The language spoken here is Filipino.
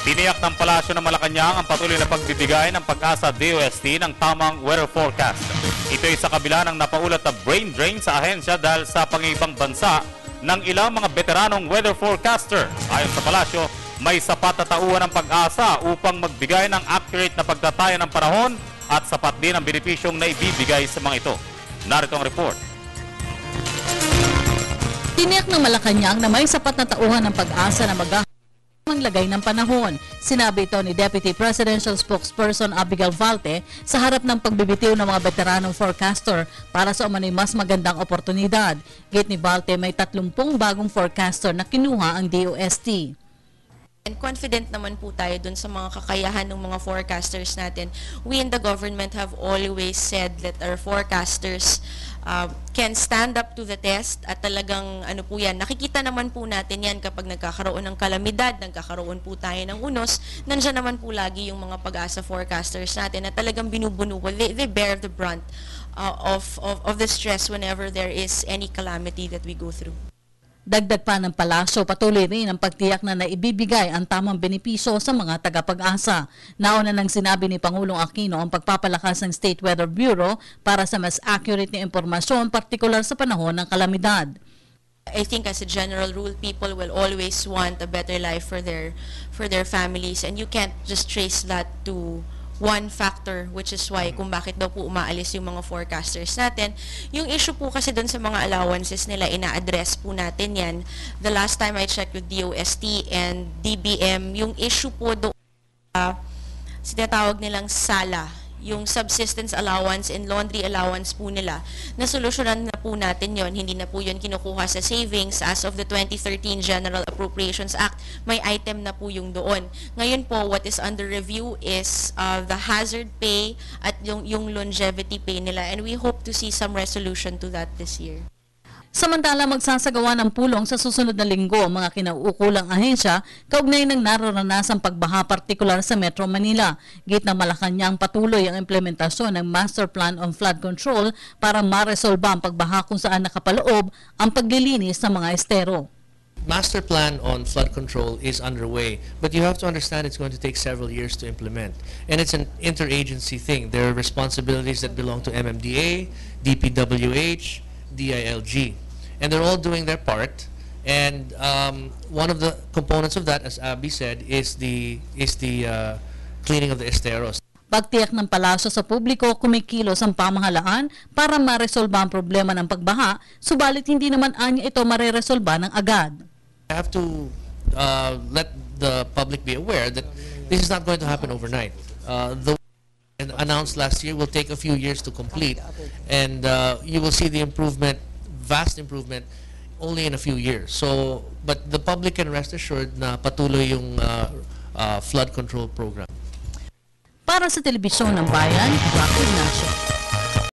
Tiniyak ng Palasyo ng Malacanang ang patuloy na pagbibigay ng Pag-asa DOST ng tamang weather forecast. Ito ay sa kabila ng napaulat na brain drain sa ahensya dahil sa pangibang bansa ng ilang mga veteranong weather forecaster. Ayon sa Palasyo, may sapat na tauhan ng Pag-asa upang magbigay ng accurate na pagtataya ng panahon at sapat din ang benepisyong na ibibigay sa mga ito. Narito ang report. Tiniyak ng Malacanang na may sapat na tauhan ng Pag-asa na maglagay ng panahon. Sinabi ito ni Deputy Presidential Spokesperson Abigail Valte sa harap ng pagbibitiw ng mga veteranong forecaster para sa umano'y mas magandang oportunidad. Git ni Valte, may 30 bagong forecaster na kinuha ang DOST. And confident naman po tayo dun sa mga kakayahan ng mga forecasters natin. We in the government have always said that our forecasters can stand up to the test at talagang ano po yan. Nakikita naman po natin yan kapag nagkakaroon ng kalamidad, nagkakaroon po tayo ng unos, nandiyan naman po lagi yung mga Pag-asa forecasters natin na talagang binubunuan. They bear the brunt of the stress whenever there is any calamity that we go through. Dagdag pa ng Palasyo, patuloy rin ang pagtiyak na naibibigay ang tamang benepisyo sa mga taga-Pag-asa. Nauna nang sinabi ni Pangulong Aquino ang pagpapalakas ng State Weather Bureau para sa mas accurate na impormasyon, partikular sa panahon ng kalamidad. I think as a general rule, people will always want a better life for their families, and you can't just trace that to one factor, which is why kung bakit daw po umaalis yung mga forecasters natin. Yung issue po kasi doon sa mga allowances nila, ina-address po natin yan. The last time I checked with DOST and DBM, yung issue po doon, sinatawag nilang SALA, yung subsistence allowance and laundry allowance po nila, na solusyonan na po natin yon. Hindi na po yun kinukuha sa savings. As of the 2013 General Appropriations Act, may item na po yung doon. Ngayon po, what is under review is the hazard pay at yung longevity pay nila, and we hope to see some resolution to that this year. Samantala, magsasagawa ng pulong sa susunod na linggo ang mga kinauukulang ahensya kaugnay ng naroranasang pagbaha partikular sa Metro Manila. Git ng Malacanang, patuloy ang implementasyon ng Master Plan on Flood Control para maresolba ang pagbaha kung saan nakapaloob ang paglilinis ng mga estero. Master plan on flood control is underway, but you have to understand it's going to take several years to implement. And it's an interagency thing. There are responsibilities that belong to MMDA, DPWH, DILG, and they're all doing their part. And one of the components of that, as Abby said, is the cleaning of the esteros. Pagtiyak ng Palasyo sa publiko, kumikilos ang pamahalaan para maresolba ang problema ng pagbaha, subalit hindi naman anya ito mareresolba ng agad. I have to let the public be aware that this is not going to happen overnight. The announced last year will take a few years to complete, and you will see the improvement, vast improvement, only in a few years. So, but the public can rest assured na patuloy yung flood control program. Para sa Telebisyon ng Bayan, Rocky Ignacio.